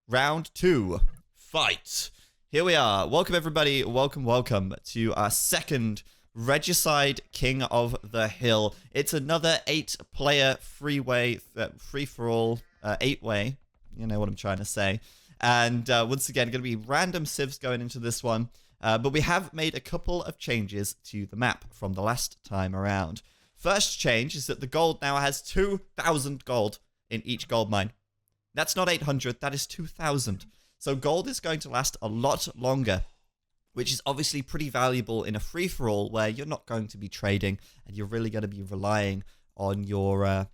Round 2. Fight. Here we are. Welcome, everybody. Welcome to our second Regicide King of the Hill. It's another 8-player free-for-all, 8-way. You know what I'm trying to say. And once again, going to be random civs going into this one. But we have made a couple of changes to the map from the last time around. First change is that the gold now has 2,000 gold in each gold mine. That's not 800, that is 2,000. So gold is going to last a lot longer, which is obviously pretty valuable in a free-for-all where you're not going to be trading and you're really going to be relying on your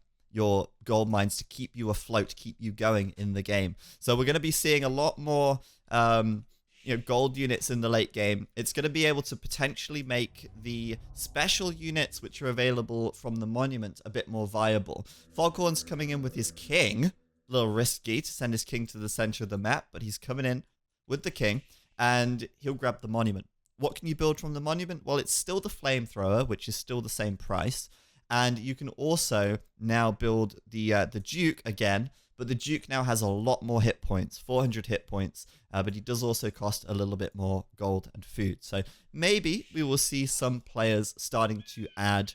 gold mines to keep you afloat, keep you going in the game. So we're going to be seeing a lot more gold units in the late game. It's going to be able to potentially make the special units which are available from the monument a bit more viable. Foghorn's coming in with his king. A little risky to send his king to the center of the map, but he's coming in with the king and he'll grab the monument. What can you build from the monument? Well, it's still the flamethrower, which is still the same price. And you can also now build the Duke again, but the Duke now has a lot more hit points, 400 hit points, but he does also cost a little bit more gold and food. So maybe we will see some players starting to add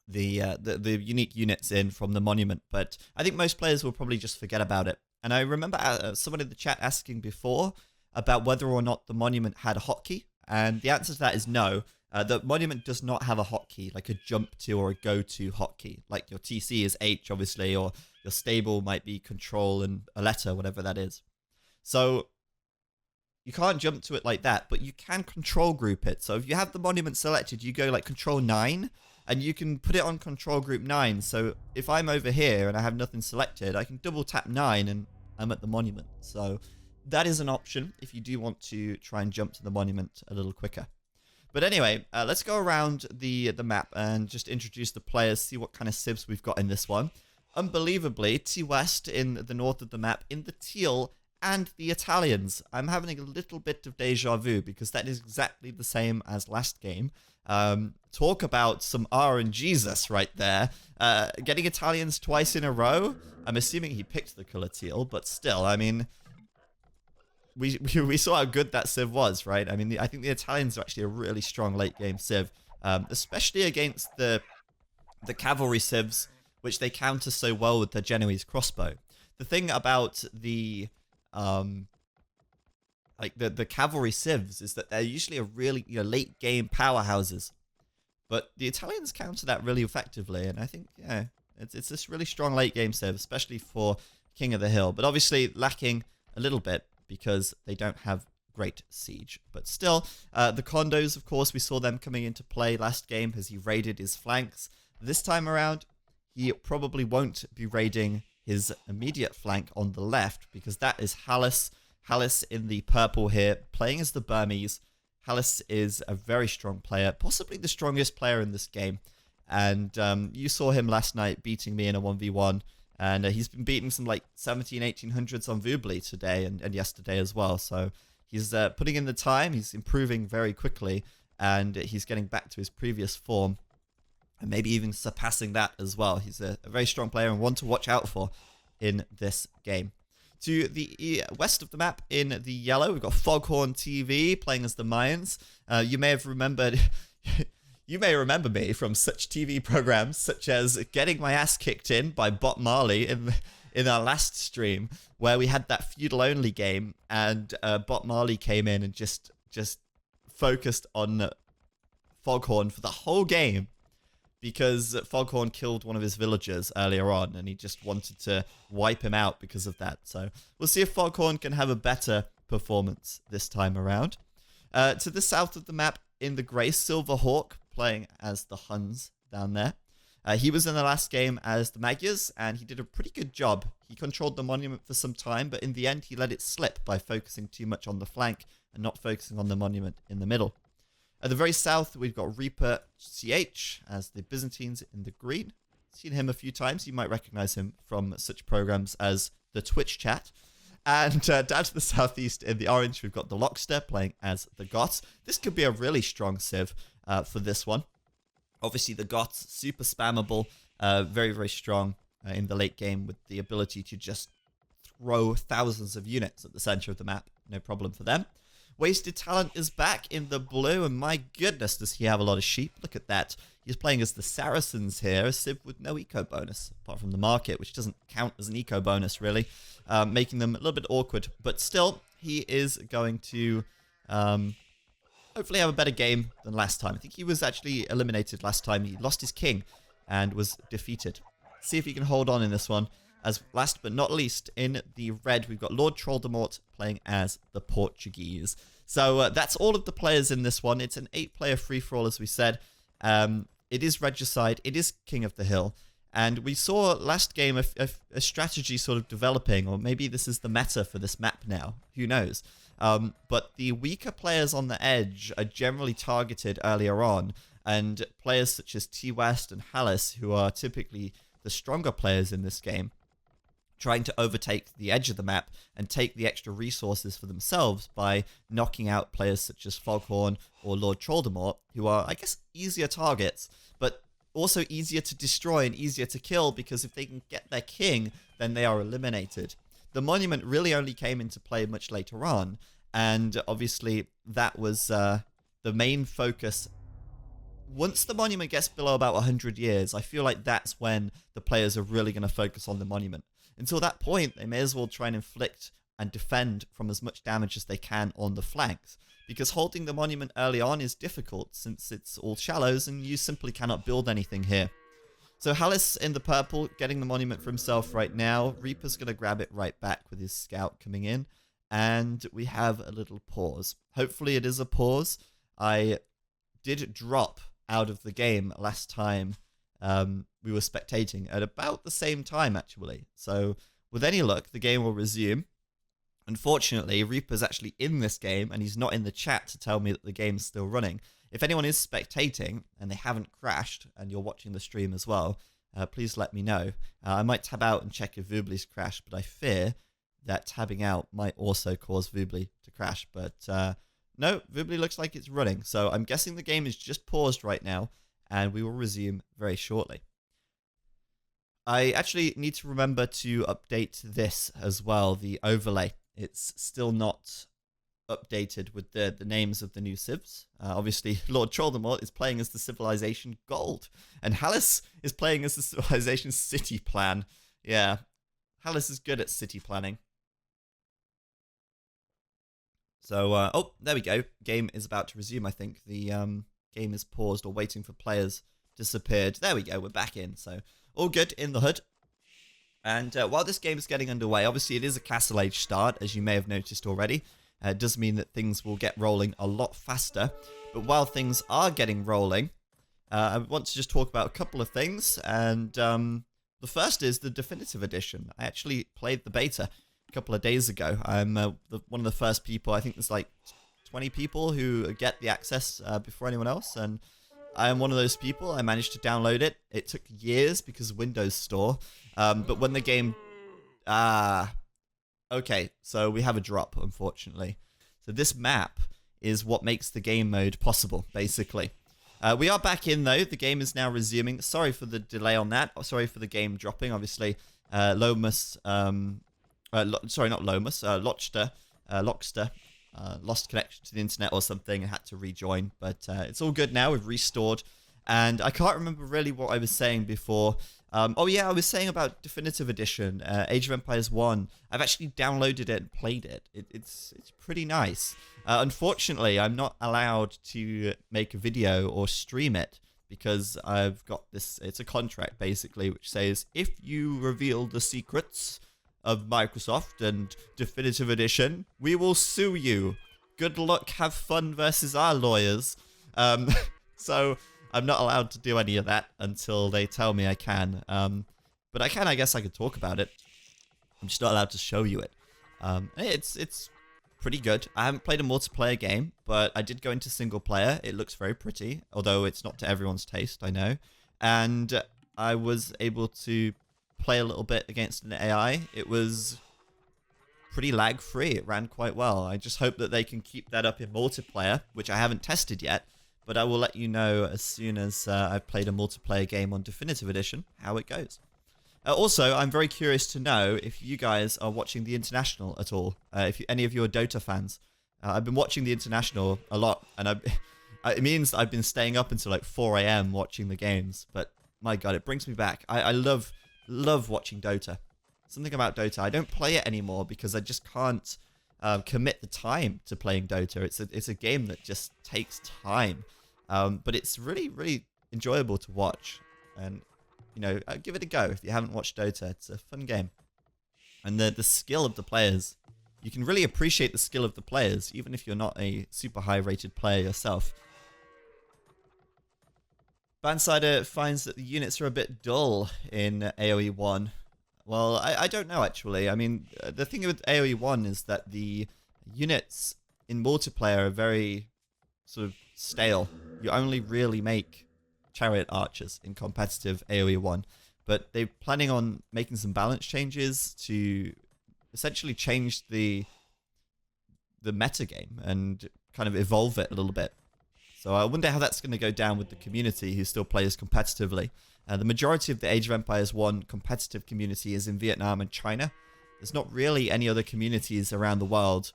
the unique units in from the monument, but I think most players will probably just forget about it. And I remember someone in the chat asking before about whether or not the monument had a hotkey, and the answer to that is no. The monument does not have a hotkey, like a jump to or a go to hotkey. Like your TC is H, obviously, or your stable might be control and a letter, whatever that is. So you can't jump to it like that, but you can control group it. So if you have the monument selected, you go like control 9, and you can put it on control group 9. So if I'm over here and I have nothing selected, I can double tap 9 and I'm at the monument. So that is an option if you do want to try and jump to the monument a little quicker. But anyway, let's go around the map and just introduce the players, see what kind of civs we've got in this one. Unbelievably, T-West in the north of the map, in the teal, and the Italians. I'm having a little bit of deja vu because that is exactly the same as last game. Talk about some RNGesus right there. Getting Italians twice in a row. I'm assuming he picked the color teal, but still, I mean, we saw how good that civ was, right? I mean, I think the Italians are actually a really strong late game civ, especially against the cavalry civs, which they counter so well with the Genoese crossbow. The thing about the cavalry civs is that they're usually a really late game powerhouses, but the Italians counter that really effectively, and I think it's this really strong late game civ, especially for King of the Hill, but obviously lacking a little bit because they don't have great siege. But still, the condos, of course, we saw them coming into play last game as he raided his flanks. This time around, he probably won't be raiding his immediate flank on the left because that is Hallis. Hallis in the purple here, playing as the Burmese. Hallis is a very strong player, possibly the strongest player in this game. And you saw him last night beating me in a 1v1. And he's been beating some like 1800s on Vubli today and yesterday as well. So he's putting in the time. He's improving very quickly. And he's getting back to his previous form. And maybe even surpassing that as well. He's a very strong player and one to watch out for in this game. To the west of the map in the yellow, we've got Foghorn TV playing as the Mayans. You may have remembered... You may remember me from such TV programs such as getting my ass kicked in by Bot Marley in our last stream, where we had that feudal-only game, and Bot Marley came in and just focused on Foghorn for the whole game, because Foghorn killed one of his villagers earlier on, and he just wanted to wipe him out because of that. So we'll see if Foghorn can have a better performance this time around. To the south of the map, in the grey, Silverhawk playing as the Huns down there. He was in the last game as the Magyars, and he did a pretty good job. He controlled the monument for some time, but in the end he let it slip by focusing too much on the flank and not focusing on the monument in the middle. At the very south, we've got Reaper CH as the Byzantines in the green. Seen him a few times. You might recognize him from such programs as the Twitch chat. And down to the southeast in the orange, we've got the Lockster playing as the Goths. This could be a really strong civ for this one. Obviously, the Goths, super spammable, very, very strong in the late game with the ability to just throw thousands of units at the center of the map. No problem for them. Wasted Talent is back in the blue, and my goodness, does he have a lot of sheep. Look at that. He's playing as the Saracens here, a civ with no eco bonus, apart from the market, which doesn't count as an eco bonus, really, making them a little bit awkward. But still, he is going to hopefully have a better game than last time. I think he was actually eliminated last time. He lost his king and was defeated. See if he can hold on in this one. As last but not least, in the red, we've got Lord Troldemort playing as the Portuguese. So that's all of the players in this one. It's an 8-player free-for-all, as we said. It is Regicide. It is King of the Hill. And we saw last game a strategy sort of developing, or maybe this is the meta for this map now. Who knows? But the weaker players on the edge are generally targeted earlier on, and players such as T-West and Hallis, who are typically the stronger players in this game, trying to overtake the edge of the map and take the extra resources for themselves by knocking out players such as Foghorn or Lord Troldemort, who are, I guess, easier targets, but also easier to destroy and easier to kill, because if they can get their king, then they are eliminated. The monument really only came into play much later on, and obviously that was the main focus. Once the monument gets below about 100 years, I feel like that's when the players are really going to focus on the monument. Until that point, they may as well try and inflict and defend from as much damage as they can on the flanks, because holding the monument early on is difficult since it's all shallows and you simply cannot build anything here. So Hallis in the purple, getting the monument for himself right now. Reaper's going to grab it right back with his scout coming in, and we have a little pause. Hopefully it is a pause. I did drop out of the game last time we were spectating at about the same time, actually. So with any luck, the game will resume. Unfortunately, Reaper's actually in this game, and he's not in the chat to tell me that the game's still running. If anyone is spectating and they haven't crashed, and you're watching the stream as well, please let me know. I might tab out and check if Voobly's crashed, but I fear that tabbing out might also cause Voobly to crash. But no, Voobly looks like it's running, so I'm guessing the game is just paused right now, and we will resume very shortly. I actually need to remember to update this as well, the overlay. It's still not updated with the names of the new civs. Obviously, Lord Troldemort is playing as the Civilization Gold, and Hallis is playing as the Civilization City Plan. Yeah, Hallis is good at city planning. So, oh, there we go. Game is about to resume, I think. The game is paused or waiting for players disappeared. There we go, we're back in. So, all good in the hood. And while this game is getting underway, obviously it is a Castle Age start, as you may have noticed already. It does mean that things will get rolling a lot faster. But while things are getting rolling, I want to just talk about a couple of things. And the first is the Definitive Edition. I actually played the beta a couple of days ago. I'm one of the first people. I think there's like 20 people who get the access before anyone else, and I am one of those people. I managed to download it. It took years because of Windows Store, but when the game okay, so we have a drop, unfortunately. So this map is what makes the game mode possible, basically. We are back in, though. The game is now resuming. Sorry for the delay on that. Sorry for the game dropping. Obviously, Lomas, sorry, not Lomas, Lochster, lost connection to the internet or something and had to rejoin. But it's all good now. We've restored. And I can't remember really what I was saying before. Oh yeah, I was saying about Definitive Edition, Age of Empires 1. I've actually downloaded it and played it. It's pretty nice. Unfortunately, I'm not allowed to make a video or stream it because I've got this, it's a contract basically, which says if you reveal the secrets of Microsoft and Definitive Edition, we will sue you. Good luck, have fun versus our lawyers. So I'm not allowed to do any of that until they tell me I can. But I can, I guess I could talk about it. I'm just not allowed to show you it. It's pretty good. I haven't played a multiplayer game, but I did go into single player. It looks very pretty, although it's not to everyone's taste, I know. And I was able to play a little bit against an AI. It was pretty lag-free. It ran quite well. I just hope that they can keep that up in multiplayer, which I haven't tested yet. But I will let you know as soon as I've played a multiplayer game on Definitive Edition how it goes. Also, I'm very curious to know if you guys are watching the International at all. If any of you are Dota fans. I've been watching the International a lot, and it means I've been staying up until like 4 a.m. watching the games. But my God, it brings me back. I love watching Dota. Something about Dota. I don't play it anymore because I just can't commit the time to playing Dota. It's a game that just takes time, but it's really, really enjoyable to watch. And you know, give it a go if you haven't watched Dota. It's a fun game. And the skill of the players. You can really appreciate the skill of the players, even if you're not a super high-rated player yourself. Bandsider finds that the units are a bit dull in AoE 1. Well, I don't know, actually. I mean, the thing with AoE 1 is that the units in multiplayer are very sort of stale. You only really make chariot archers in competitive AoE 1, but they're planning on making some balance changes to essentially change the metagame and kind of evolve it a little bit. So I wonder how that's going to go down with the community who still plays competitively. The majority of the Age of Empires 1 competitive community is in Vietnam and China. There's not really any other communities around the world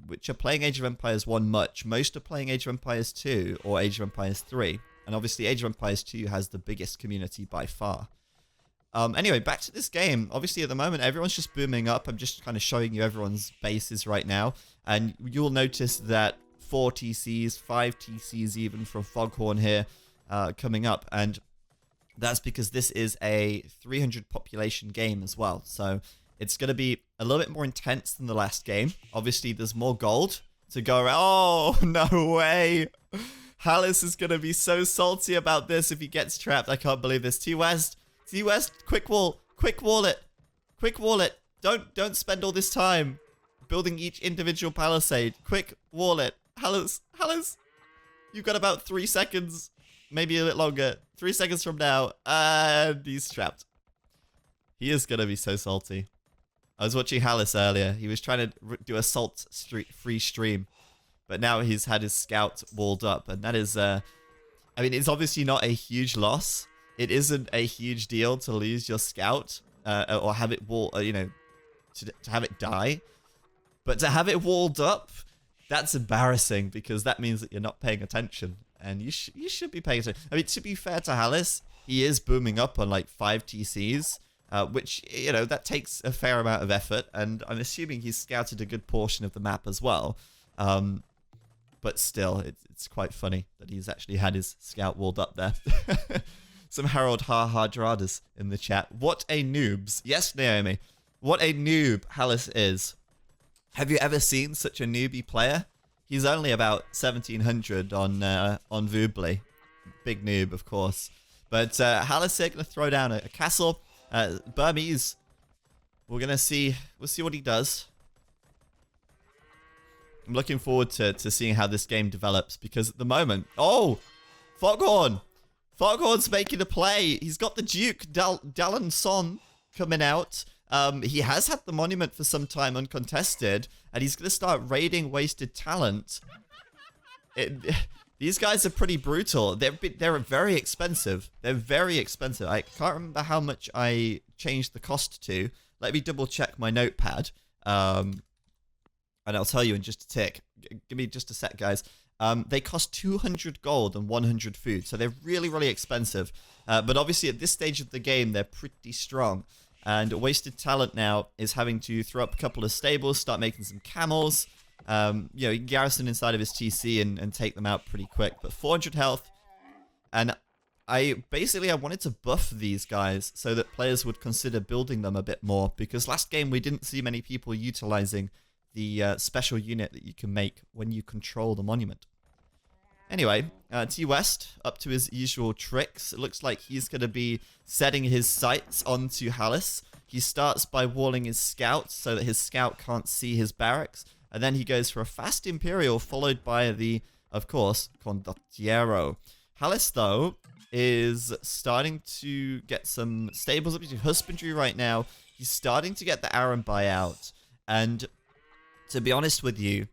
which are playing Age of Empires 1 much. Most are playing Age of Empires 2 or Age of Empires 3. And obviously Age of Empires 2 has the biggest community by far. Anyway, back to this game. Obviously at the moment everyone's just booming up. I'm just kind of showing you everyone's bases right now. And you'll notice that 4 TCs, 5 TCs even from Foghorn here coming up. And that's because this is a 300 population game as well. So it's going to be a little bit more intense than the last game. Obviously there's more gold to go around. Oh, no way. Hallis is going to be so salty about this if he gets trapped. I can't believe this. T-West, quick wall it. Quick wall it. Don't spend all this time building each individual palisade. Quick wall it. Hallis, you've got about 3 seconds, maybe a bit longer. 3 seconds from now, and he's trapped. He is going to be so salty. I was watching Hallis earlier. He was trying to do a salt-free stream. But now he's had his scout walled up, and that is, I mean, it's obviously not a huge loss. It isn't a huge deal to lose your scout, or have it to have it die. But to have it walled up, that's embarrassing, because that means that you're not paying attention. And you should be paying attention. I mean, to be fair to Hallis, he is booming up on like 5 TCs, which, you know, that takes a fair amount of effort, and I'm assuming he's scouted a good portion of the map as well. But still, it's quite funny that he's actually had his scout walled up there. Some Harold Ha Dradas in the chat. What a noobs. Yes, Naomi. What a noob Hallis is. Have you ever seen such a newbie player? He's only about 1700 on Voobly. Big noob, of course. But Hallis is going to throw down a castle. Burmese. We'll see what he does. I'm looking forward to seeing how this game develops, because at the moment... Oh! Foghorn! Foghorn's making a play. He's got the Duke, D'Alençon, coming out. He has had the monument for some time uncontested, and he's going to start raiding wasted talent. These guys are pretty brutal. They're very expensive. They're very expensive. I can't remember how much I changed the cost to. Let me double check my notepad. And I'll tell you in just a tick. Give me just a sec, guys. They cost 200 gold and 100 food, so they're really, really expensive. But obviously at this stage of the game, they're pretty strong. And Wasted Talent now is having to throw up a couple of stables, start making some camels. You know, he can garrison inside of his TC and take them out pretty quick. But 400 health. And I wanted to buff these guys so that players would consider building them a bit more. Because last game we didn't see many people utilizing the special unit that you can make when you control the monument. Anyway, T-West up to his usual tricks. It looks like he's going to be setting his sights onto Hallis. He starts by walling his scout so that his scout can't see his barracks. And then he goes for a fast Imperial, followed by the, of course, Condottiero. Hallis, though, is starting to get some stables up to husbandry right now. He's starting to get the Arambai out. And to be honest with you,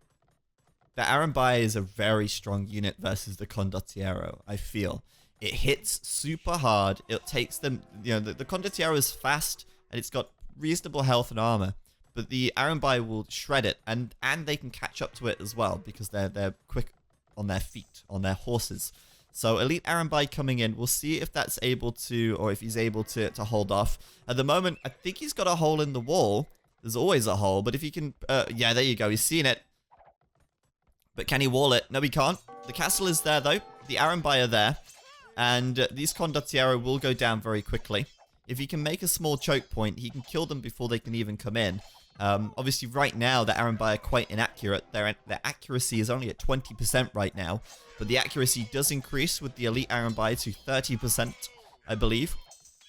the Arambai is a very strong unit versus the Condottiero, I feel. It hits super hard. It takes them, the Condottiero is fast and it's got reasonable health and armor, but the Arambai will shred it, and they can catch up to it as well because they're quick on their feet, on their horses. So Elite Arambai coming in, we'll see if that's able to, or if he's able to hold off. At the moment, I think he's got a hole in the wall. There's always a hole, but if he can, yeah, there you go. He's seen it. But can he wall it? No, he can't. The castle is there, though. The Arambai are there. And these Condottiero will go down very quickly. If he can make a small choke point, he can kill them before they can even come in. Obviously, right now, the Arambai are quite inaccurate. Their accuracy is only at 20% right now. But the accuracy does increase with the Elite Arambai to 30%, I believe.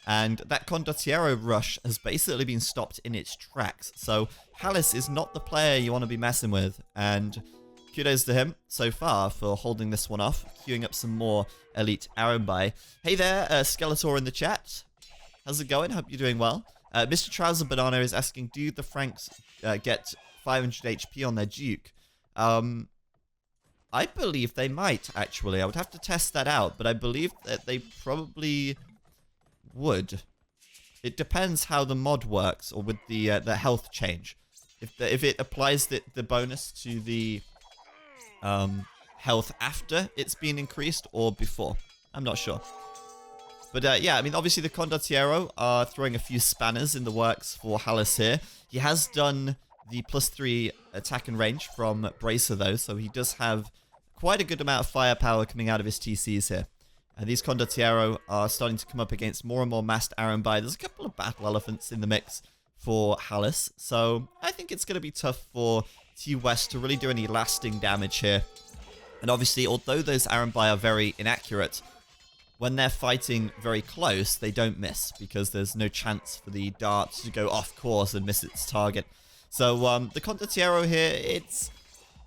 And that Condottiero rush has basically been stopped in its tracks. So Hallis is not the player you want to be messing with. And kudos to him so far for holding this one off, queuing up some more Elite Arambai. Hey there, Skeletor in the chat. How's it going? Hope you're doing well. Mr. Trouser Banana is asking, do the Franks get 500 HP on their Duke? I believe they might, actually. I would have to test that out, but I believe that they probably would. It depends how the mod works, or with the health change. If it applies the bonus to the health after it's been increased or before. I'm not sure. But yeah, I mean, obviously the Condottiero are throwing a few spanners in the works for Hallis here. He has done the +3 attack and range from Bracer, though, so he does have quite a good amount of firepower coming out of his TCs here. And these Condottiero are starting to come up against more and more massed Arambai. There's a couple of battle elephants in the mix for Hallis, so I think it's going to be tough for T-West to really do any lasting damage here. And obviously, although those Arambai are very inaccurate, when they're fighting very close, they don't miss, because there's no chance for the dart to go off course and miss its target. So the Condottiero here,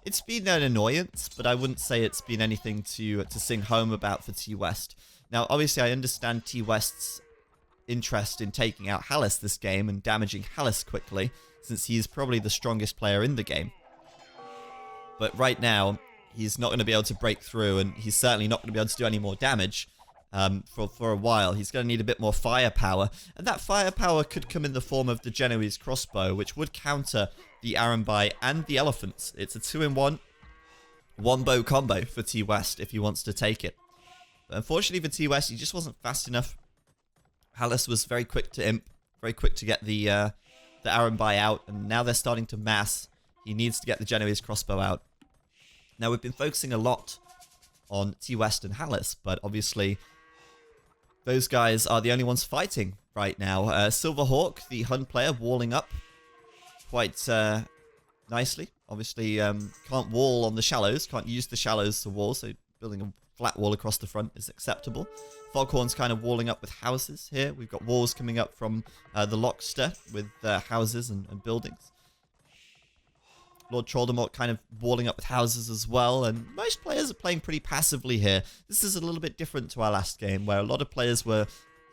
it's been an annoyance, but I wouldn't say it's been anything to sing home about for T-West. Now, obviously, I understand T-West's interest in taking out Hallis this game and damaging Hallis quickly, since he's probably the strongest player in the game. But right now, he's not going to be able to break through, and he's certainly not going to be able to do any more damage for a while. He's going to need a bit more firepower, and that firepower could come in the form of the Genoese crossbow, which would counter the Arambai and the elephants. It's a 2-in-1 one-bow combo for T-West if he wants to take it. But unfortunately for T-West, he just wasn't fast enough. Hallis was very quick to imp, very quick to get the Arambai out, and now they're starting to mass. He needs to get the Genoese crossbow out. Now, we've been focusing a lot on T-West and Hallis, but obviously those guys are the only ones fighting right now. Silverhawk, the Hun player, walling up quite nicely. Obviously, can't wall on the shallows, can't use the shallows to wall, so building a flat wall across the front is acceptable. Foghorn's kind of walling up with houses here. We've got walls coming up from the Lockster with houses and buildings. Lord Troldemort kind of walling up with houses as well, and most players are playing pretty passively here. This is a little bit different to our last game, where a lot of players were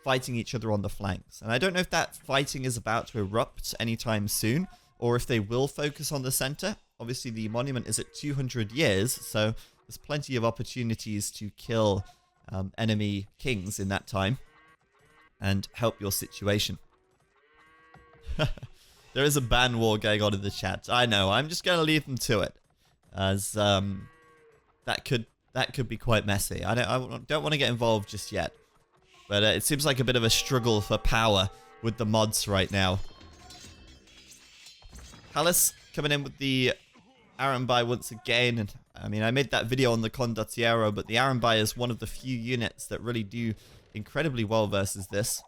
fighting each other on the flanks. And I don't know if that fighting is about to erupt anytime soon, or if they will focus on the center. Obviously, the monument is at 200 years, so there's plenty of opportunities to kill enemy kings in that time and help your situation. There is a ban war going on in the chat. I know. I'm just going to leave them to it, as that could be quite messy. I don't want to get involved just yet, but it seems like a bit of a struggle for power with the mods right now. Hallis coming in with the Arambai once again, and I mean, I made that video on the Condottiero, but the Arambai is one of the few units that really do incredibly well versus this.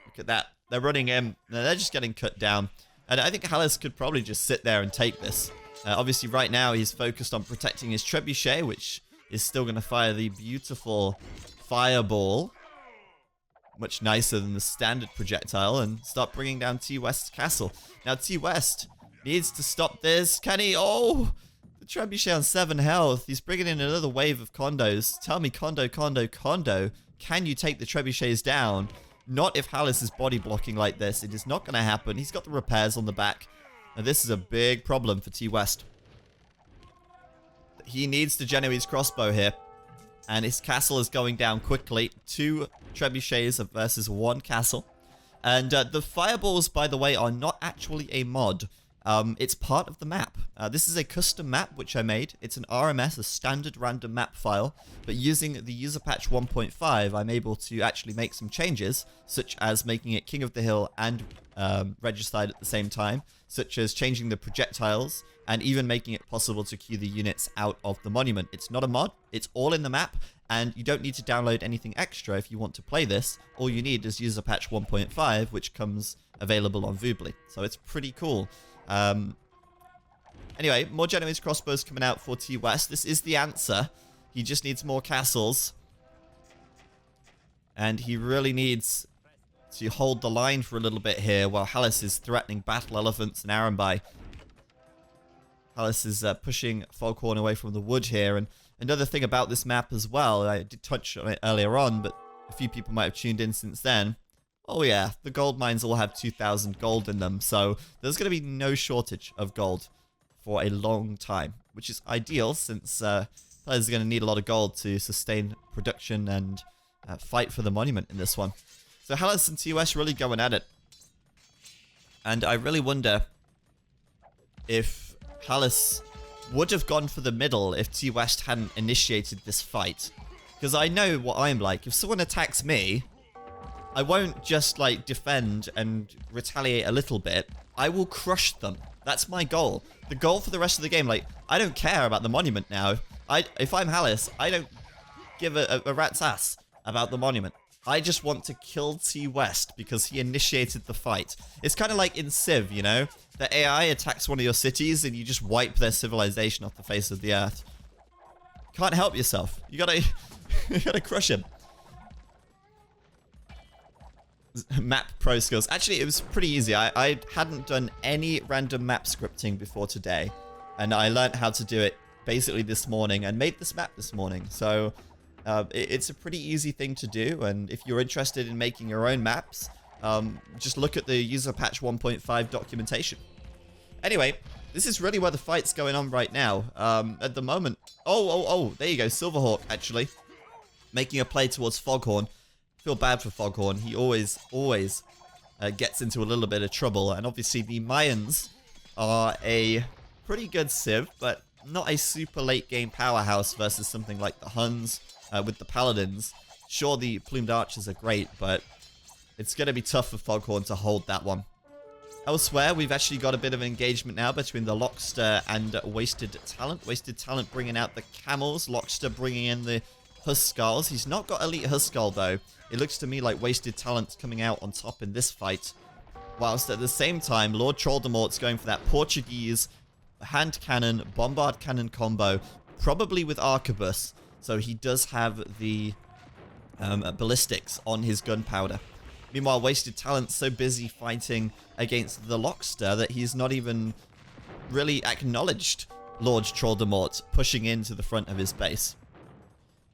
Look at that. They're running in. They're just getting cut down. And I think Hallis could probably just sit there and take this. Obviously, right now, he's focused on protecting his trebuchet, which is still going to fire the beautiful fireball. Much nicer than the standard projectile. And start bringing down T-West's castle. Now, T-West needs to stop this. Can he? Oh! The trebuchet on 7 health. He's bringing in another wave of condos. Tell me, Kondo, can you take the trebuchets down? Not if Hallis is body blocking like this. It is not going to happen. He's got the repairs on the back. Now, this is a big problem for T-West. He needs the Genoese crossbow here. and his castle is going down quickly. 2 trebuchets versus 1 castle. And the fireballs, by the way, are not actually a mod. It's part of the map. This is a custom map which I made. It's an RMS, a standard random map file. But using the UserPatch 1.5, I'm able to actually make some changes, such as making it King of the Hill and Regicide at the same time, such as changing the projectiles, and even making it possible to queue the units out of the monument. It's not a mod, it's all in the map, and you don't need to download anything extra if you want to play this. All you need is UserPatch 1.5, which comes available on Voobly. So it's pretty cool. Anyway, more Genoese crossbows coming out for T-West. This is the answer. He just needs more castles. And he really needs to hold the line for a little bit here while Hallis is threatening battle elephants and Arambai. Hallis is pushing Foghorn away from the wood here. And another thing about this map as well, I did touch on it earlier on, but a few people might have tuned in since then. Oh yeah, the gold mines all have 2,000 gold in them, so there's going to be no shortage of gold for a long time, which is ideal since players are going to need a lot of gold to sustain production and fight for the monument in this one. So Hallis and TOS really going at it. And I really wonder if Hallis would have gone for the middle if T-West hadn't initiated this fight. Because I know what I'm like. If someone attacks me, I won't just like defend and retaliate a little bit. I will crush them. That's my goal. The goal for the rest of the game, like, I don't care about the monument now. If I'm Hallis, I don't give a rat's ass about the monument. I just want to kill T-West because he initiated the fight. It's kind of like in Civ, you know? The AI attacks one of your cities and you just wipe their civilization off the face of the earth. Can't help yourself. You gotta, you gotta crush him. Map pro skills. Actually, it was pretty easy. I hadn't done any random map scripting before today. And I learned how to do it basically this morning and made this map this morning. So it's a pretty easy thing to do. And if you're interested in making your own maps, just look at the UserPatch 1.5 documentation. Anyway, this is really where the fight's going on right now. At the moment... Oh, there you go. Silverhawk, actually. Making a play towards Foghorn. Feel bad for Foghorn. He always gets into a little bit of trouble. And obviously the Mayans are a pretty good civ, but not a super late game powerhouse versus something like the Huns with the Paladins. Sure, the plumed archers are great, but it's going to be tough for Foghorn to hold that one. Elsewhere, we've actually got a bit of an engagement now between the Lockster and Wasted Talent. Wasted Talent bringing out the camels, Lockster bringing in the Huskarls. He's not got Elite Huskarl though. It looks to me like Wasted Talent's coming out on top in this fight. Whilst at the same time, Lord Troldemort's going for that Portuguese hand cannon, bombard cannon combo, probably with arquebus. So he does have the ballistics on his gunpowder. Meanwhile, Wasted Talent's so busy fighting against the Lockster that he's not even really acknowledged Lord Troldemort pushing into the front of his base.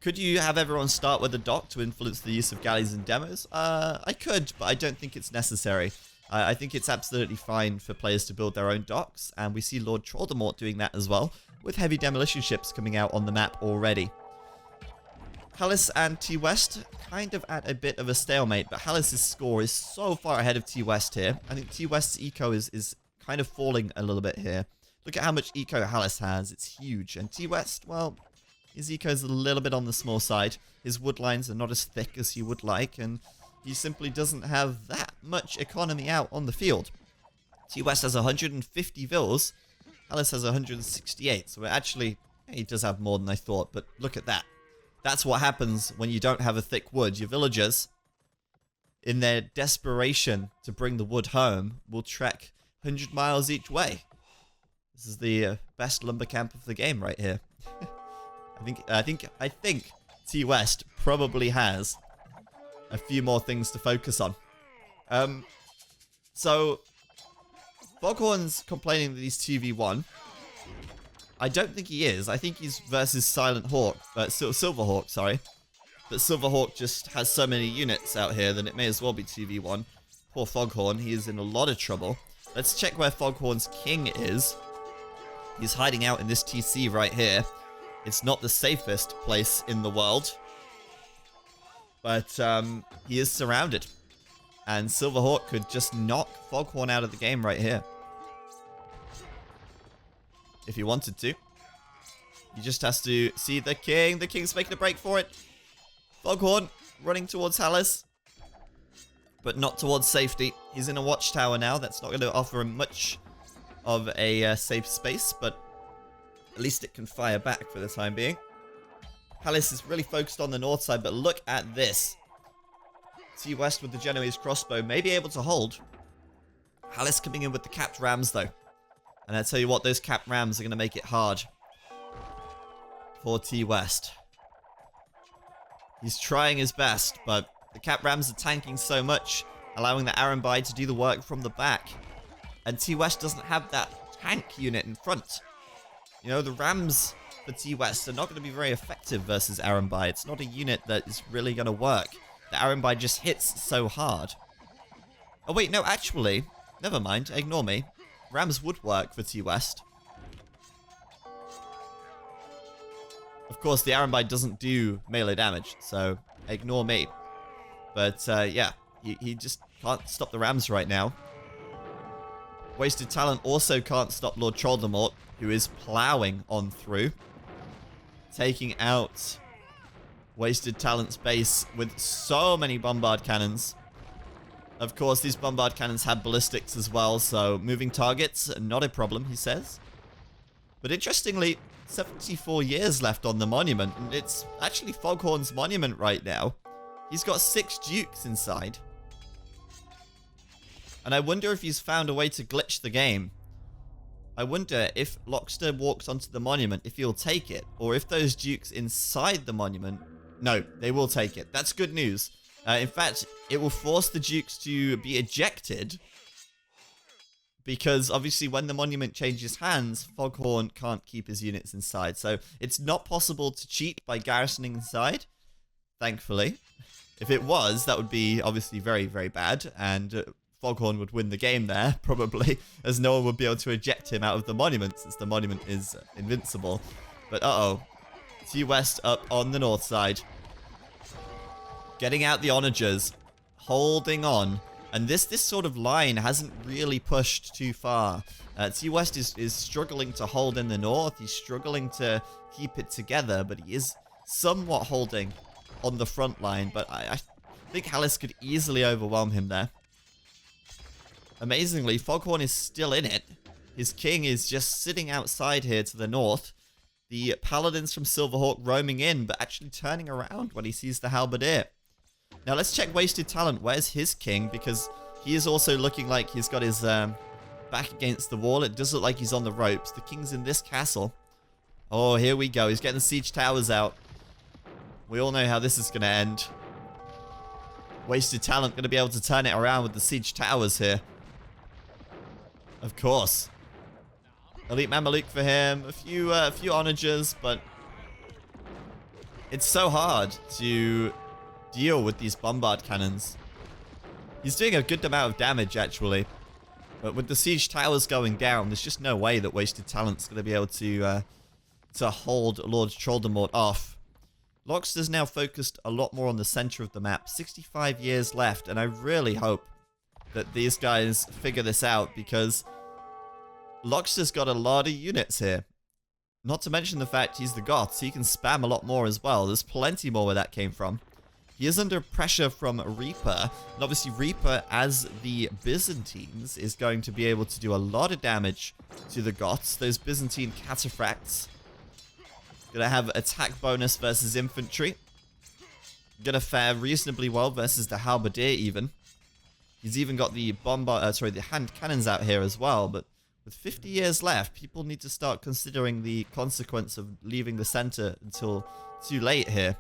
Could you have everyone start with a dock to influence the use of galleys and demos? I could, but I don't think it's necessary. I think it's absolutely fine for players to build their own docks, and we see Lord Troldemort doing that as well, with heavy demolition ships coming out on the map already. Hallis and T-West kind of at a bit of a stalemate, but Hallis' score is so far ahead of T-West here. I think T-West's eco is kind of falling a little bit here. Look at how much eco Hallis has. It's huge. And T-West, well, his eco is a little bit on the small side. His wood lines are not as thick as he would like, and he simply doesn't have that much economy out on the field. T-West has 150 vills. Hallis has 168, so actually, he does have more than I thought, but look at that. That's what happens when you don't have a thick wood. Your villagers, in their desperation to bring the wood home, will trek 100 miles each way. This is the best lumber camp of the game right here. I think T-West probably has a few more things to focus on. So Foghorn's complaining that he's 2v1. I don't think he is. I think he's versus Silverhawk, sorry. But Silverhawk just has so many units out here that it may as well be 2v1. Poor Foghorn, he is in a lot of trouble. Let's check where Foghorn's king is. He's hiding out in this TC right here. It's not the safest place in the world. But he is surrounded. And Silverhawk could just knock Foghorn out of the game right here. If he wanted to. He just has to see the king. The king's making a break for it. Foghorn running towards Hallis. But not towards safety. He's in a watchtower now. That's not going to offer him much of a safe space. But at least it can fire back for the time being. Hallis is really focused on the north side. But look at this. T-West with the Genoese crossbow may be able to hold. Hallis coming in with the capped rams though. And I tell you what, those capped rams are going to make it hard for T-West. He's trying his best, but the capped rams are tanking so much, allowing the Arambai to do the work from the back. And T-West doesn't have that tank unit in front. You know, the rams for T-West are not going to be very effective versus Arambai. It's not a unit that is really going to work. The Arambai just hits so hard. Oh wait, no, actually, never mind, ignore me. Rams would work for T-West. Of course, the Arambai doesn't do melee damage, so ignore me. But, yeah, he just can't stop the Rams right now. Wasted Talent also can't stop Lord Troldemort, who is plowing on through. Taking out Wasted Talent's base with so many bombard cannons. Of course, these bombard cannons have ballistics as well, so moving targets, not a problem, he says. But interestingly, 74 years left on the monument, and it's actually Foghorn's monument right now. He's got 6 dukes inside. And I wonder if he's found a way to glitch the game. I wonder if Lockster walks onto the monument, if he'll take it, or if those dukes inside the monument... No, they will take it. That's good news. In fact, it will force the dukes to be ejected. Because obviously when the monument changes hands, Foghorn can't keep his units inside. So it's not possible to cheat by garrisoning inside, thankfully. If it was, that would be obviously very, very bad. And Foghorn would win the game there, probably, as no one would be able to eject him out of the monument, since the monument is invincible. But uh-oh. T-West up on the north side. Getting out the onagers. Holding on. And this sort of line hasn't really pushed too far. T-West is struggling to hold in the north. He's struggling to keep it together, but he is somewhat holding on the front line. But I think Hallis could easily overwhelm him there. Amazingly, Foghorn is still in it. His king is just sitting outside here to the north. The paladins from Silverhawk roaming in, but actually turning around when he sees the halberdier. Now let's check Wasted Talent. Where's his king? Because he is also looking like he's got his back against the wall. It does look like he's on the ropes. The king's in this castle. Oh, here we go. He's getting the siege towers out. We all know how this is going to end. Wasted Talent going to be able to turn it around with the siege towers here. Of course. Elite Mameluke for him. A few onagers, but it's so hard to deal with these bombard cannons. He's doing a good amount of damage, actually. But with the siege towers going down, there's just no way that Wasted Talent's going to be able to hold Lord Troldemort off. Lockster's now focused a lot more on the center of the map. 65 years left, and I really hope that these guys figure this out, because Lockster's got a lot of units here. Not to mention the fact he's the Goths, he can spam a lot more as well. There's plenty more where that came from. He is under pressure from Reaper, and obviously Reaper, as the Byzantines, is going to be able to do a lot of damage to the Goths. Those Byzantine cataphracts. Gonna have attack bonus versus infantry. Gonna fare reasonably well versus the halberdier even. He's even got the the hand cannons out here as well, but with 50 years left, people need to start considering the consequence of leaving the center until too late here.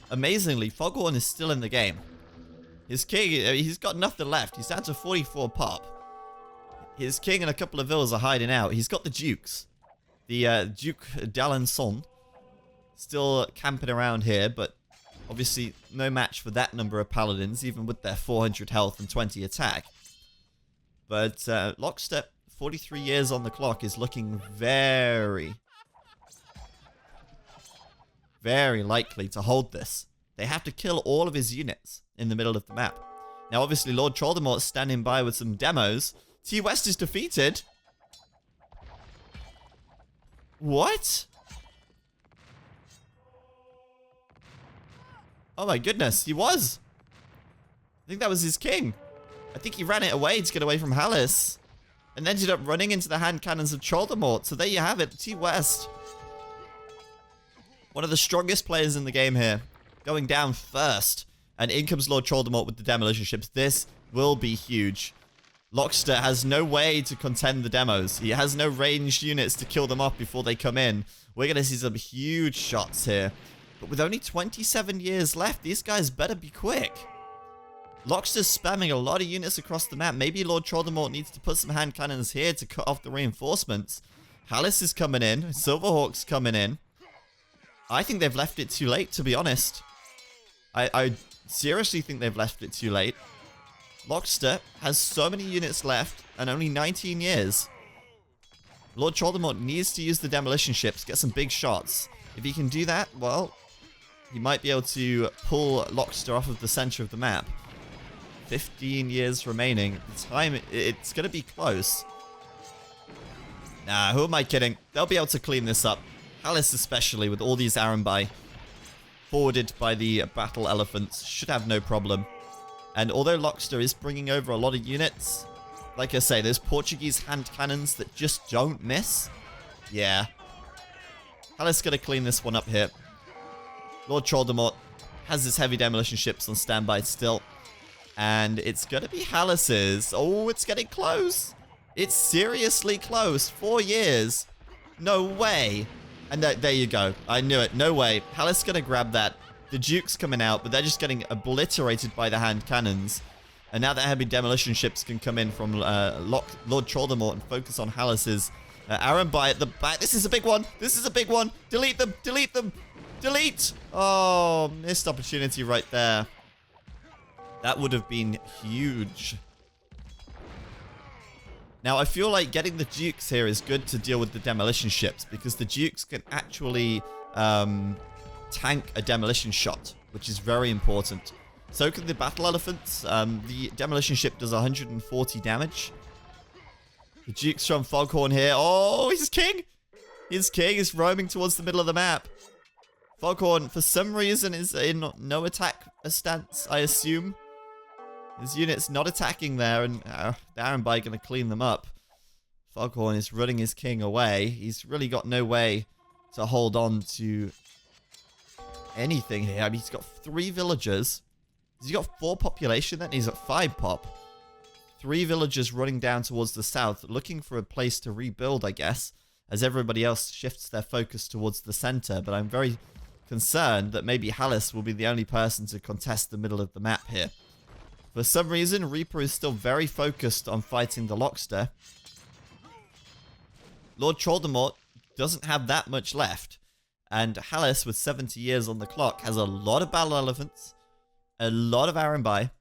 Amazingly, Foghorn is still in the game. His king, he's got nothing left. He's down to 44 pop. His king and a couple of villas are hiding out. He's got the dukes. The Duke d'Alençon still camping around here, but obviously no match for that number of paladins, even with their 400 health and 20 attack. But Lockstep, 43 years on the clock, is looking very, very likely to hold this. They have to kill all of his units in the middle of the map. Now, obviously, Lord Troldemort is standing by with some demos. T-West is defeated. What? Oh my goodness, he was. I think that was his king. I think he ran it away to get away from Hallis. And ended up running into the hand cannons of Troldemort. So there you have it, T-West. One of the strongest players in the game here. Going down first. And in comes Lord Troldemort with the demolition ships. This will be huge. Lockster has no way to contend the demos. He has no ranged units to kill them off before they come in. We're going to see some huge shots here. But with only 27 years left, these guys better be quick. Lockster's spamming a lot of units across the map. Maybe Lord Troldemort needs to put some hand cannons here to cut off the reinforcements. Hallis is coming in. Silverhawk's coming in. I think they've left it too late, to be honest. I seriously think they've left it too late. Lockster has so many units left and only 19 years. Lord Troldemort needs to use the demolition ships, get some big shots. If he can do that, well, he might be able to pull Lockster off of the center of the map. 15 years remaining. The time, it's going to be close. Nah, who am I kidding? They'll be able to clean this up. Hallis especially, with all these Arambai forwarded by the battle elephants, should have no problem. And although Lockster is bringing over a lot of units, like I say, those Portuguese hand cannons that just don't miss. Yeah. Hallis going to clean this one up here. Lord Troldemort has his heavy demolition ships on standby still. And it's going to be Hallis's. Oh, it's getting close. It's seriously close. 4 years. No way. And there you go. I knew it. No way. Hallis going to grab that. The Duke's coming out, but they're just getting obliterated by the hand cannons. And now the heavy demolition ships can come in from Lord Troldemort and focus on Hallis's Arambai at the back. This is a big one. This is a big one. Delete them. Delete them. Delete. Oh, missed opportunity right there. That would have been huge. Now, I feel like getting the Dukes here is good to deal with the demolition ships, because the Dukes can actually tank a demolition shot, which is very important. So can the battle elephants. The demolition ship does 140 damage. The Duke's from Foghorn here. Oh, he's king! His king is roaming towards the middle of the map. Foghorn, for some reason, is in no attack stance, I assume. His unit's not attacking there, and the Arambai going to clean them up. Foghorn is running his king away. He's really got no way to hold on to anything here. I mean, he's got 3 villagers. Has he got 4 population then? He's got 5 pop. 3 villagers running down towards the south, looking for a place to rebuild, I guess, as everybody else shifts their focus towards the center. But I'm very concerned that maybe Hallis will be the only person to contest the middle of the map here. For some reason, Reaper is still very focused on fighting the Lockster. Lord Troldemort doesn't have that much left. And Hallis, with 70 years on the clock, has a lot of battle elephants, a lot of Arambai,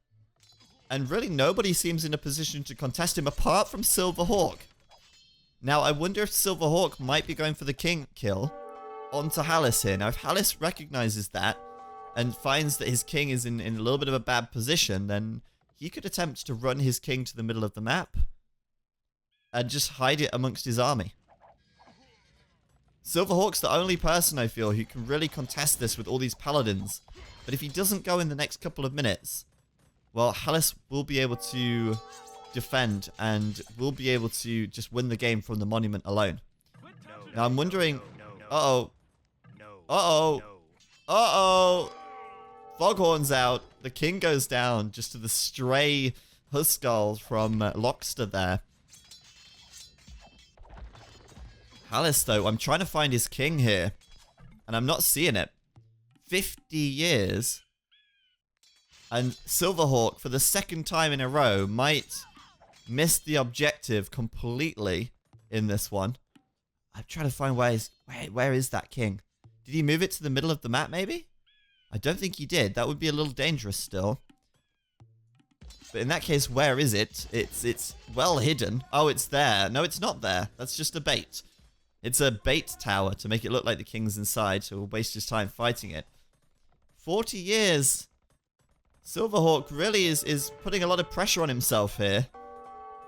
and really nobody seems in a position to contest him apart from Silverhawk. Now, I wonder if Silverhawk might be going for the king kill onto Hallis here. Now, if Hallis recognizes that and finds that his king is in a little bit of a bad position, then he could attempt to run his king to the middle of the map and just hide it amongst his army. Silverhawk's the only person, I feel, who can really contest this with all these paladins. But if he doesn't go in the next couple of minutes, well, Hallis will be able to defend and will be able to just win the game from the monument alone. Now, I'm wondering... Uh-oh. Uh-oh. Uh-oh. Foghorn's out. The king goes down just to the stray Huskarl from Lockster there. Hallis, though, I'm trying to find his king here, and I'm not seeing it. 50 years. And Silverhawk, for the second time in a row, might miss the objective completely in this one. I'm trying to find where is that king? Did he move it to the middle of the map, maybe? I don't think he did. That would be a little dangerous still. But in that case, where is it? It's well hidden. Oh, it's there. No, it's not there. That's just a bait. It's a bait tower to make it look like the king's inside, so we'll waste his time fighting it. 40 years. Silverhawk really is putting a lot of pressure on himself here.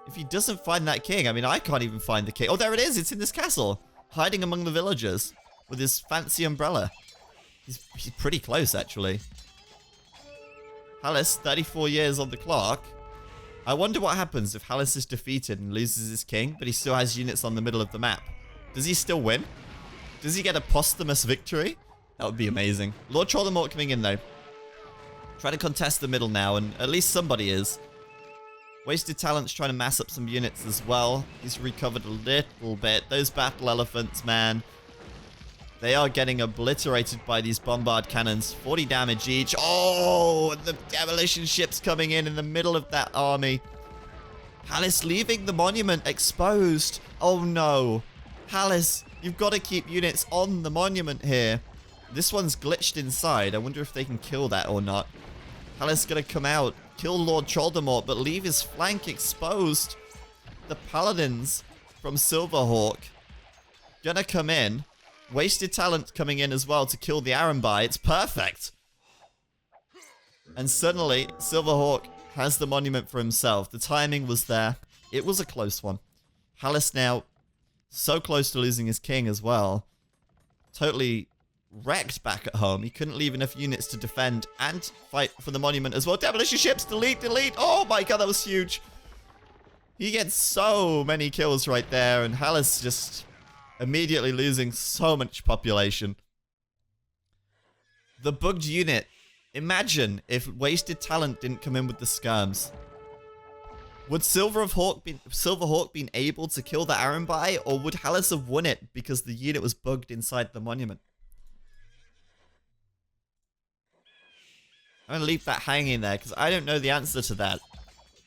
If he doesn't find that king, I mean, I can't even find the king. Oh, there it is. It's in this castle, hiding among the villagers with his fancy umbrella. He's pretty close, actually. Hallis, 34 years on the clock. I wonder what happens if Hallis is defeated and loses his king, but he still has units on the middle of the map. Does he still win? Does he get a posthumous victory? That would be amazing. Lord Trollmort coming in, though. Trying to contest the middle now, and at least somebody is. Wasted Talent's trying to mass up some units as well. He's recovered a little bit. Those battle elephants, man. They are getting obliterated by these bombard cannons. 40 damage each. Oh, and the demolition ships coming in the middle of that army. Hallis leaving the monument exposed. Oh, no. Hallis, you've got to keep units on the monument here. This one's glitched inside. I wonder if they can kill that or not. Hallis gonna come out, kill Lord Trollmort, but leave his flank exposed. The paladins from Silverhawk gonna come in. Wasted Talent coming in as well to kill the Arambai. It's perfect. And suddenly, Silverhawk has the monument for himself. The timing was there. It was a close one. Hallis now so close to losing his king as well. Totally wrecked back at home. He couldn't leave enough units to defend and fight for the monument as well. Demolition ships, delete, delete. Oh my god, that was huge. He gets so many kills right there, and Hallis just immediately losing so much population. The bugged unit. Imagine if Wasted Talent didn't come in with the skirms. Would Silverhawk been able to kill the Arambai, or would Hallis have won it because the unit was bugged inside the monument? I'm going to leave that hanging there because I don't know the answer to that.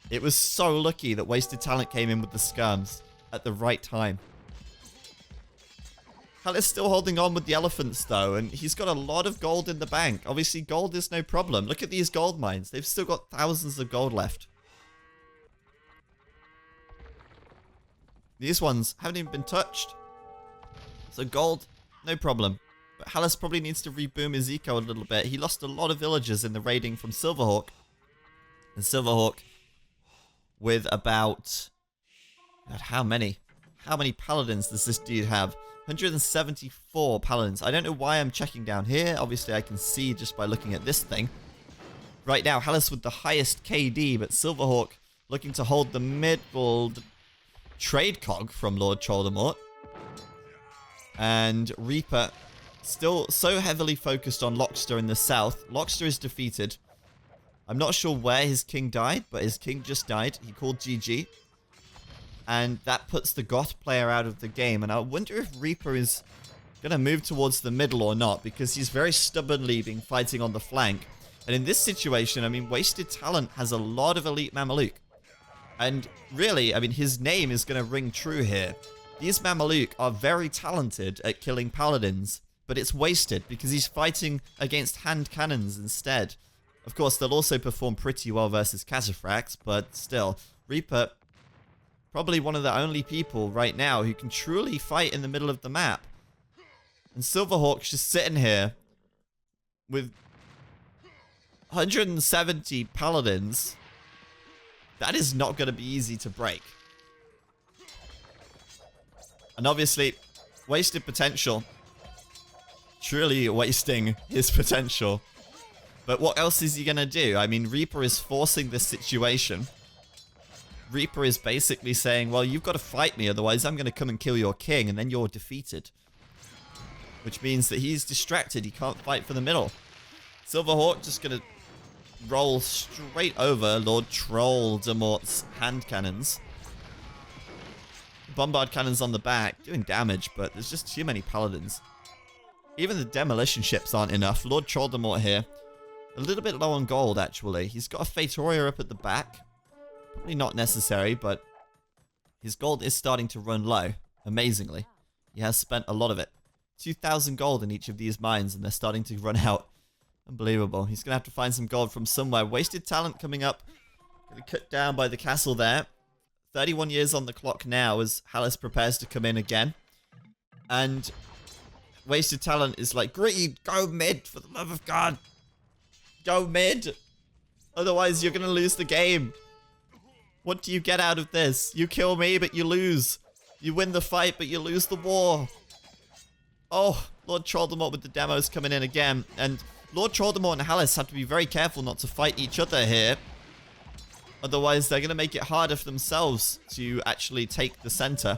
It was so lucky that Wasted Talent came in with the skirms at the right time. Hallis still holding on with the elephants though, and he's got a lot of gold in the bank. Obviously gold is no problem. Look at these gold mines. They've still got thousands of gold left. These ones haven't even been touched. So gold, no problem. But Hallis probably needs to reboom his eco a little bit. He lost a lot of villagers in the raiding from Silverhawk. And Silverhawk with about... God, how many? How many paladins does this dude have? 174 paladins. I don't know why I'm checking down here. Obviously, I can see just by looking at this thing. Right now, Hallis with the highest KD, but Silverhawk looking to hold the middle trade cog from Lord Trollmort. And Reaper still so heavily focused on Lockster in the south. Lockster is defeated. I'm not sure where his king died, but his king just died. He called GG. And that puts the Goth player out of the game. And I wonder if Reaper is going to move towards the middle or not, because he's very stubbornly been fighting on the flank. And in this situation, I mean, Wasted Talent has a lot of elite Mameluke. And really, I mean, his name is going to ring true here. These Mameluke are very talented at killing paladins, but it's wasted because he's fighting against hand cannons instead. Of course, they'll also perform pretty well versus Cataphracts, but still, Reaper, probably one of the only people right now who can truly fight in the middle of the map. And Silverhawk's just sitting here with 170 paladins. That is not going to be easy to break. And obviously, wasted potential. Truly wasting his potential. But what else is he going to do? I mean, Reaper is forcing this situation. Reaper is basically saying, well, you've got to fight me, otherwise I'm going to come and kill your king, and then you're defeated. Which means that he's distracted. He can't fight for the middle. Silverhawk just going to roll straight over Lord Trollmort's hand cannons. Bombard cannons on the back, doing damage, but there's just too many paladins. Even the demolition ships aren't enough. Lord Trollmort here, a little bit low on gold, actually. He's got a Fatoria up at the back. Probably not necessary, but his gold is starting to run low, amazingly. He has spent a lot of it. 2,000 gold in each of these mines, and they're starting to run out. Unbelievable. He's going to have to find some gold from somewhere. Wasted Talent coming up. Going to cut down by the castle there. 31 years on the clock now as Hallis prepares to come in again. And Wasted Talent is like, Greed, go mid, for the love of God. Go mid. Otherwise, you're going to lose the game. What do you get out of this? You kill me, but you lose. You win the fight, but you lose the war. Oh, Lord Troldemort with the demos coming in again. And Lord Troldemort and Hallis have to be very careful not to fight each other here. Otherwise, they're going to make it harder for themselves to actually take the center.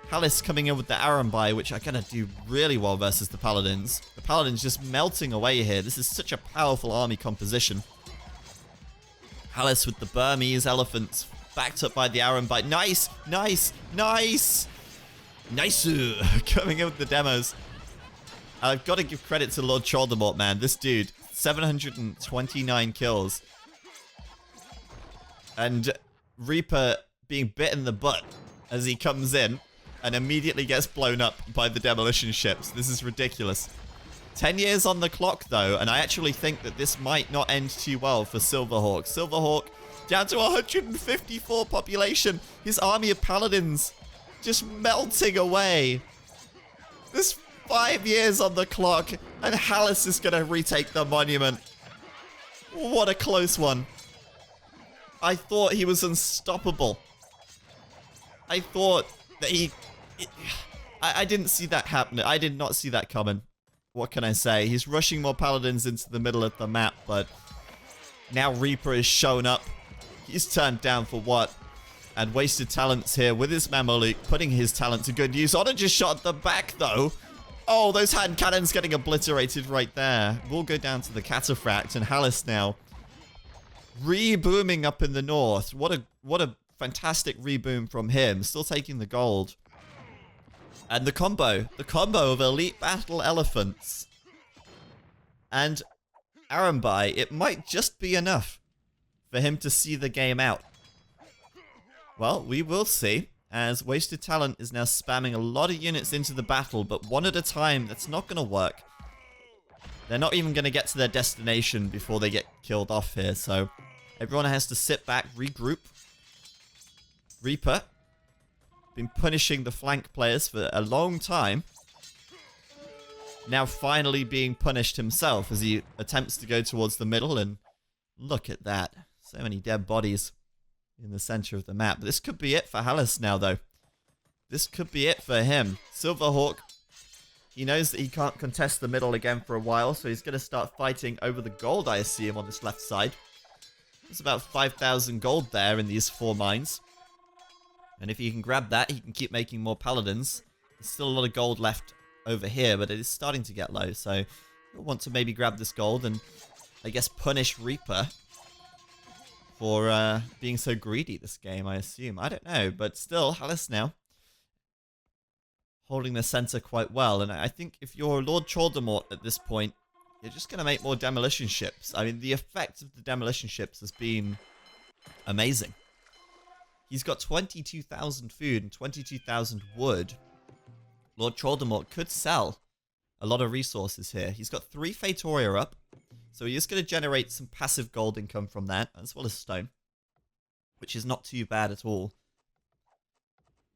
Hallis coming in with the Arambai, which are going to do really well versus the Paladins. The Paladins just melting away here. This is such a powerful army composition. Hallis with the Burmese elephants, backed up by the Arambai. Nice, nice, nice. Nice. Coming in with the demos. I've got to give credit to Lord Troldemort, man. This dude, 729 kills. And Reaper being bit in the butt as he comes in and immediately gets blown up by the demolition ships. This is ridiculous. 10 years on the clock, though, and I actually think that this might not end too well for Silverhawk. Silverhawk down to 154 population. His army of paladins just melting away. This 5 years on the clock, and Hallis is going to retake the monument. What a close one. I thought he was unstoppable. I thought that I didn't see that happening. I did not see that coming. What can I say? He's rushing more paladins into the middle of the map, but now Reaper is shown up. He's turned down for what? And Wasted Talent's here with his Mameluke, putting his talent to good use. Honor just shot at the back, though. Oh, those hand cannons getting obliterated right there. We'll go down to the Cataphract, and Hallis now re-booming up in the north. What a fantastic reboom from him. Still taking the gold. And the combo of Elite Battle Elephants and Arambai, it might just be enough for him to see the game out. Well, we will see, as Wasted Talent is now spamming a lot of units into the battle, but one at a time. That's not going to work. They're not even going to get to their destination before they get killed off here, so everyone has to sit back, regroup. Reaper, been punishing the flank players for a long time. Now finally being punished himself as he attempts to go towards the middle, and look at that. So many dead bodies in the center of the map. This could be it for Hallis now, though. This could be it for him. Silverhawk, he knows that he can't contest the middle again for a while, so he's going to start fighting over the gold, I assume, on this left side. There's about 5,000 gold there in these 4 mines. And if he can grab that, he can keep making more paladins. There's still a lot of gold left over here, but it is starting to get low, so he'll want to maybe grab this gold and, I guess, punish Reaper for being so greedy this game, I assume. I don't know, but still, Hallis now holding the center quite well. And I think if you're Lord Troldemort at this point, you're just going to make more demolition ships. I mean, the effect of the demolition ships has been amazing. He's got 22,000 food and 22,000 wood. Lord Troldemort could sell a lot of resources here. He's got 3 Fatoria up, so he is going to generate some passive gold income from that, as well as stone, which is not too bad at all.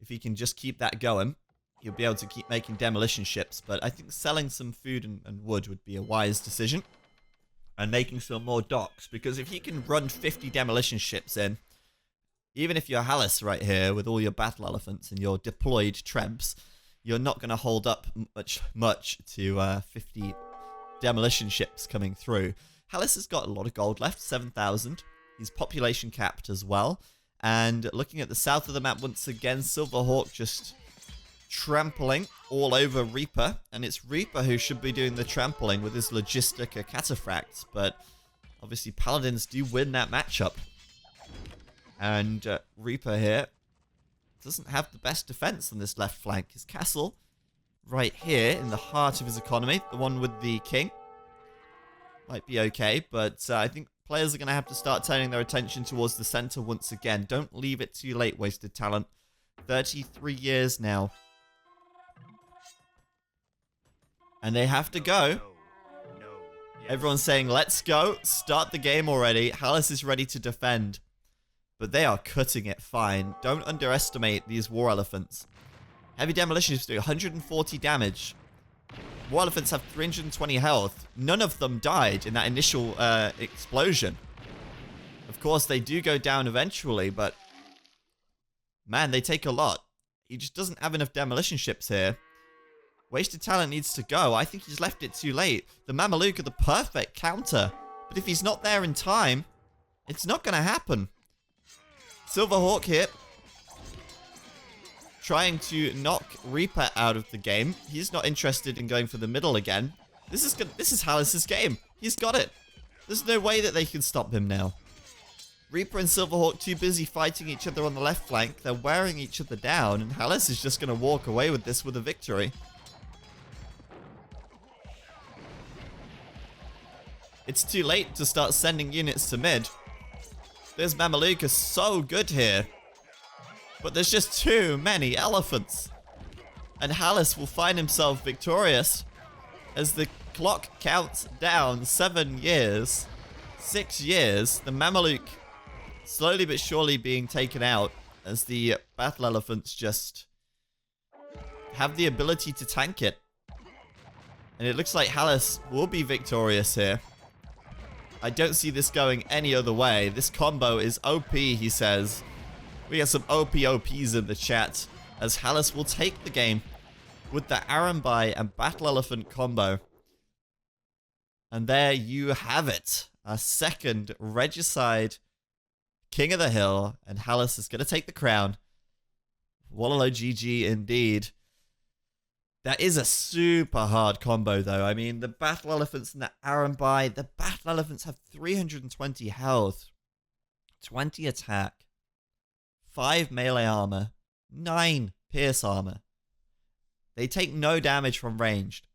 If he can just keep that going, he'll be able to keep making demolition ships, but I think selling some food and wood would be a wise decision, and making some more docks, because if he can run 50 demolition ships in, even if you're Hallis right here with all your battle elephants and your deployed trebs, you're not going to hold up much to 50 demolition ships coming through. Hallis has got a lot of gold left, 7,000. He's population capped as well. And looking at the south of the map once again, Silverhawk just trampling all over Reaper. And it's Reaper who should be doing the trampling with his Logistica Cataphracts. But obviously Paladins do win that matchup. And Reaper here doesn't have the best defense on this left flank. His castle right here in the heart of his economy, the one with the king, might be okay, but I think players are going to have to start turning their attention towards the center once again. Don't leave it too late, Wasted Talent. 33 years now. And they have to go. Everyone's saying, let's go. Start the game already. Hallis is ready to defend. But they are cutting it fine. Don't underestimate these war elephants. Heavy Demolition is doing 140 damage. War Elephants have 320 health. None of them died in that initial explosion. Of course, they do go down eventually, but man, they take a lot. He just doesn't have enough demolition ships here. Wasted Talent needs to go. I think he's left it too late. The Mameluke are the perfect counter, but if he's not there in time, it's not going to happen. Silverhawk here, trying to knock Reaper out of the game. He's not interested in going for the middle again. This is Hallis's game. He's got it. There's no way that they can stop him now. Reaper and Silverhawk too busy fighting each other on the left flank. They're wearing each other down, and Hallis is just going to walk away with this with a victory. It's too late to start sending units to mid. This Mameluke is so good here. But there's just too many elephants. And Hallis will find himself victorious as the clock counts down 7 years. 6 years. The Mameluke slowly but surely being taken out as the battle elephants just have the ability to tank it. And it looks like Hallis will be victorious here. I don't see this going any other way. This combo is OP, he says. We got some OPs in the chat, as Hallis will take the game with the Arambai and Battle Elephant combo. And there you have it. Our second Regicide King of the Hill, and Hallis is going to take the crown. Wallalo GG indeed. That is a super hard combo though. I mean, the Battle Elephants and the Arambai, the Battle Elephants have 320 health, 20 attack, 5 melee armor, 9 pierce armor. They take no damage from ranged.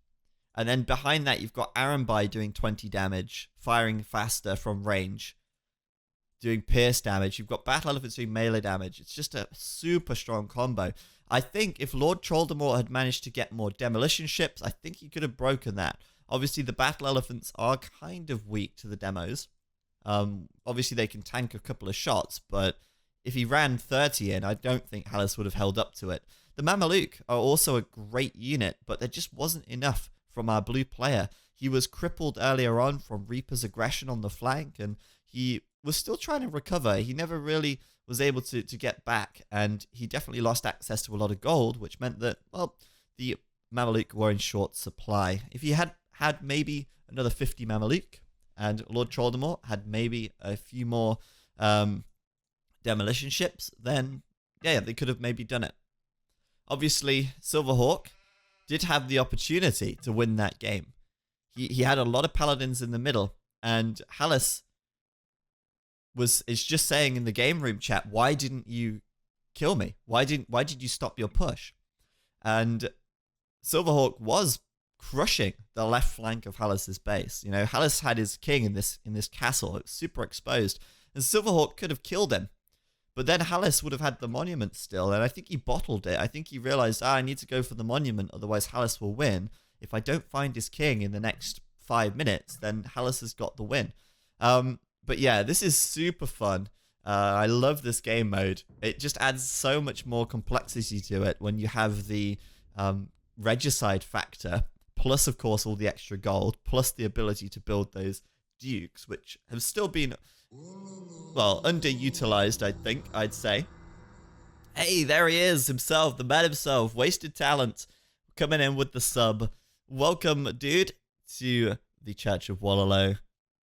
And then behind that, you've got Arambai doing 20 damage, firing faster from range, doing pierce damage. You've got Battle Elephants doing melee damage. It's just a super strong combo. I think if Lord Troldemort had managed to get more demolition ships, I think he could have broken that. Obviously, the Battle Elephants are kind of weak to the demos. Obviously, they can tank a couple of shots, but if he ran 30 in, I don't think Hallis would have held up to it. The Mameluke are also a great unit, but there just wasn't enough from our blue player. He was crippled earlier on from Reaper's aggression on the flank, and he was still trying to recover. He never really was able to get back, and he definitely lost access to a lot of gold, which meant that, well, the Mameluke were in short supply. If he had maybe another 50 Mameluke, and Lord Troldemort had maybe a few more demolition ships, then, yeah, they could have maybe done it. Obviously, Silverhawk did have the opportunity to win that game. He had a lot of paladins in the middle, and Hallis is just saying in the game room chat, why didn't you kill me? Why did you stop your push? And Silverhawk was crushing the left flank of Hallis's base. You know, Hallis had his king in this castle. It was super exposed, and Silverhawk could have killed him. But then Hallis would have had the monument still, and I think he bottled it. I think he realized, I need to go for the monument, otherwise Hallis will win. If I don't find his king in the next 5 minutes, then Hallis has got the win. But yeah, this is super fun. I love this game mode. It just adds so much more complexity to it when you have the Regicide factor, plus, of course, all the extra gold, plus the ability to build those dukes, which have still been, well, underutilized, I think, I'd say. Hey, there he is himself, the man himself, Wasted Talent, coming in with the sub. Welcome, dude, to the Church of Wallalo.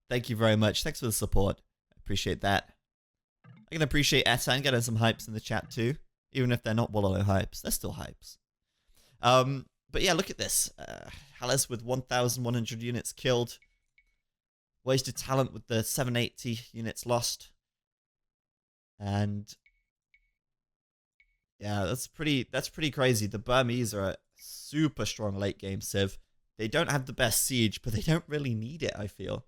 Thank you very much. Thanks for the support. I appreciate that. I can appreciate Etan getting some hypes in the chat too. Even if they're not Wallalo hypes, they're still hypes. But yeah, look at this. Hallis with 1,100 units killed. Wasted Talent with the 780 units lost. And yeah, that's pretty crazy. The Burmese are a super strong late game civ. They don't have the best siege, but they don't really need it, I feel.